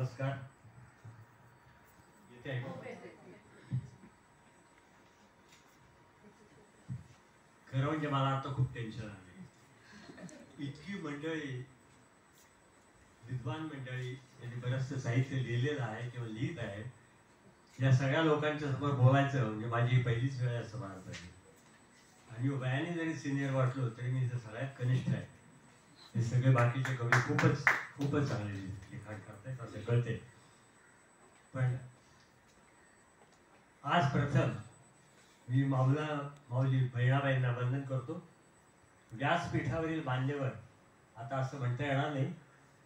नमस्कार. येते ऐकू? खरं म्हणजे मला आता खूप टेन्शन आले. इतकी मंडळी, विद्वान मंडळी, यांनी बरंचसं साहित्य लिहिलेलं आहे किंवा लिहित आहे. या सगळ्या लोकांच्या समोर बोलायचं म्हणजे माझी पहिलीच वेळ असं मला पाहिजे. आणि वयाने जरी सिनियर वाटलो तरी मी सगळ्यात कनिष्ठ आहे. हे सगळे बाकीचे कवी खूपच खूपच चांगले लिखाण करतायत असं कळते. पण आज प्रथम मी माऊली बहिणाबाईंना वंदन करतो. व्यासपीठावरील मान्यवर आता असं म्हणता येणार नाही,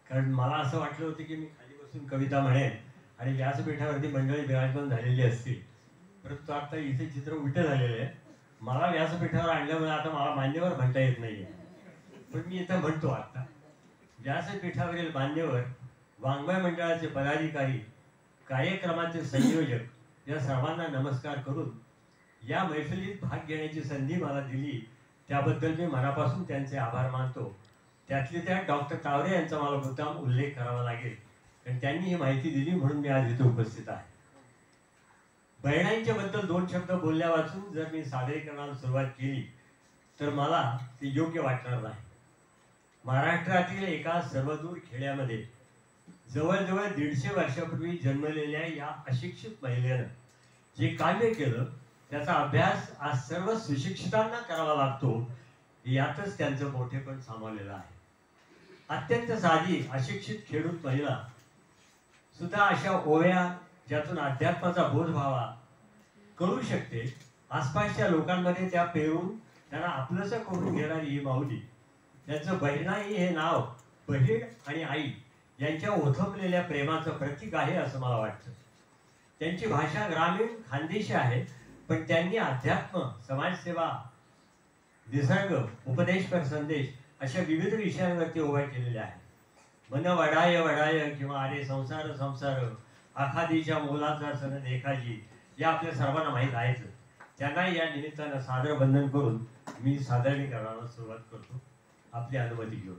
कारण मला असं वाटलं होतं की मी खाली बसून कविता म्हणेन आणि व्यासपीठावरती मंडळी विराजमान झालेली असतील. परंतु आता इथे चित्र उलटं झालेलं आहे. मला व्यासपीठावर आणल्यामुळे आता मला मान्यवर म्हणता येत नाहीये, पण मी इथं म्हणतो. आता व्यासपीठावरील मान्यवर, वाङ्मय मंडळाचे पदाधिकारी, कार्यक्रमाचे संयोजक या सर्वांना नमस्कार करून या मैफिलीत भाग घेण्याची संधी मला दिली त्याबद्दल मी मनापासून त्यांचे आभार मानतो. त्यातले त्यात डॉक्टर तावरे यांचा मला मुद्दाम उल्लेख करावा लागेल, कारण त्यांनी ही माहिती दिली म्हणून मी आज इथे उपस्थित आहे. बहिणांच्या बद्दल दोन शब्द बोलल्या वाचून जर मी सादरीकरणाला सुरुवात केली तर मला ते योग्य वाटणार नाही. महाराष्ट्रातील एका सर्वदूर खेड्यामध्ये जवळजवळ 150 वर्षापूर्वी जन्मलेल्या या अशिक्षित महिलेनं जे काव्य केलं त्याचा अभ्यास आज सर्व सुशिक्षितांना करावा लागतो. यातच त्यांचं मोठेपण सामावलेलं आहे. अत्यंत साधी अशिक्षित खेडूत महिला सुद्धा अशा ओव्या ज्यातून अध्यात्माचा बोध व्हावा करू शकते, आसपासच्या लोकांमध्ये त्या पेरून त्यांना आपलंसं करून घेणारी ही माऊली. त्यांचं बहिणाई हे नाव बहीण आणि आई यांच्या ओथंबलेल्या प्रेमाचं प्रतीक आहे असं मला वाटतं. त्यांची भाषा ग्रामीण खानदेशी आहे, पण त्यांनी अध्यात्म, समाजसेवा, निसर्ग, उपदेशपर संदेश अशा विविध विषयांवरती ओव्या केलेल्या आहेत. मन वडाय वडाय किंवा अरे संसार संसार, आखादीच्या मोलाचा सण देखाजी, या आपल्या सर्वांना माहीत आहेच. त्यांना या निमित्तानं सादर वंदन करून मी सादरीकरणाला सुरुवात करतो, आपली अनुमती घेऊन.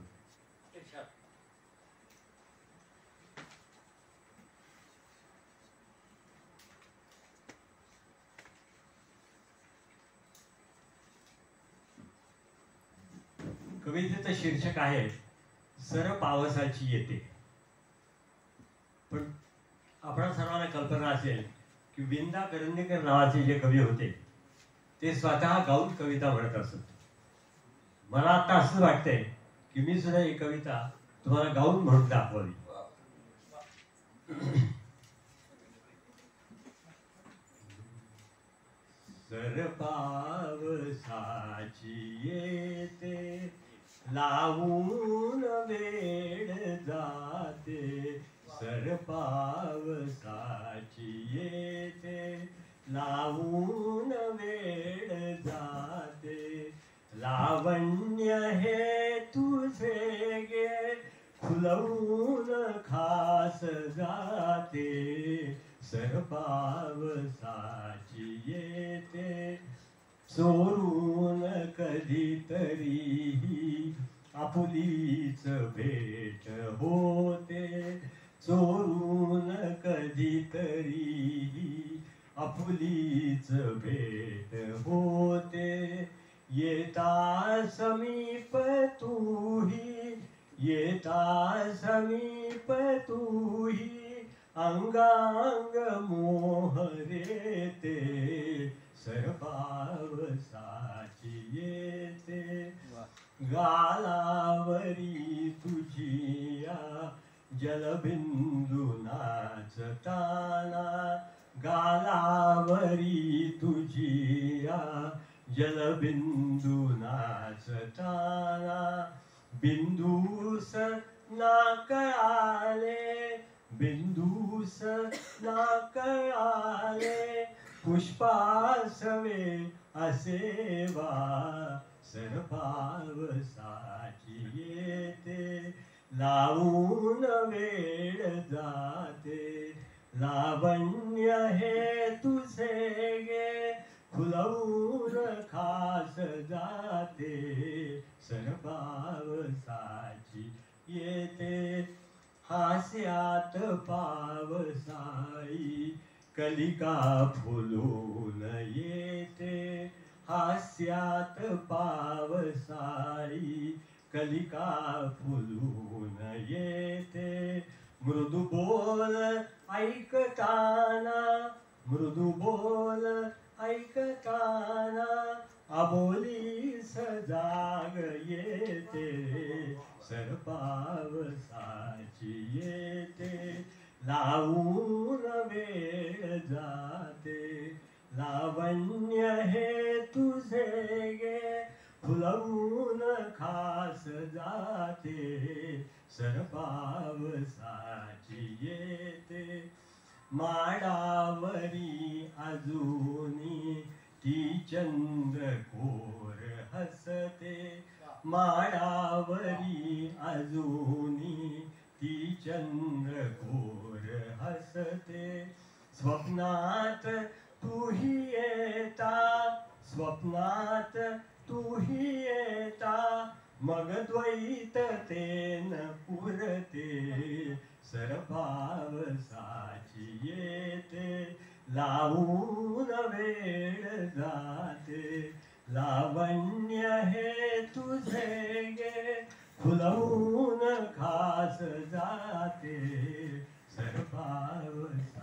कवितेचं शीर्षक आहे सर पावसाची येते. पण आपणा सर्वांना कल्पना असेल की विंदा करंदीकर नावाचे जे कवी होते ते स्वतः गाऊन कविता म्हणत असत. मला आता असं वाटतंय की मी सुद्धा ही कविता तुम्हाला गाऊन म्हणून दाखवावी. सर पावसाची येते लावून वेळ जाते, सर पावसाची येते लावून वेळ जाते, लावण्य हे तुझे गे खुलवून खास जाते, सर पावसाची येते चोरून कधीतरी आपुलीच भेट होते, चोरून कधीतरी आपुलीच भेट होते, येता समीप तूही, येता समीप तूही अंगांग मोहरेते, सर पावसाची येते गालावरी तुझिया जलबिंदू नाचताना, गालावरी तुझिया जलबिंदू नाचताना, बिंदूस नाकळाले, बिंदूस नाकळाले पुष्पासवे असेवा, सर पावसाची येते लावून वेळ जाते, लावण्य हे तुझे गे खुलवून खास जाते, सर पावसाची येते हास्यात पावसाळी कलिका फुलून येते, हास्यात पावसाळी कलिका फुलून येते. मृदू बोल ऐकताना, मृदू बोल ऐकताना अबोलीस जाग येते, सरपावसाची येते. लावून वेळ जाते, लावण्य हे तुझे गे, फुलवून खास जाते, सरपावसाची येते. माडावरी अजूनी ती चंद्रकोर हसते, माडावरी अजूनी ती चंद्रकोर हसते. स्वप्नात तूही येता, स्वप्नात तूही येता, मग द्वैततेन पुरते, सरपावसाची येते. लावून वेळ जाते, लावण्य हे तुझे गे, फुलवून खास जाते, सरपावसाची.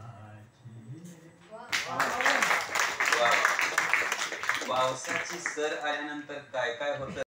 पावसाची सर आल्यानंतर काय काय होतं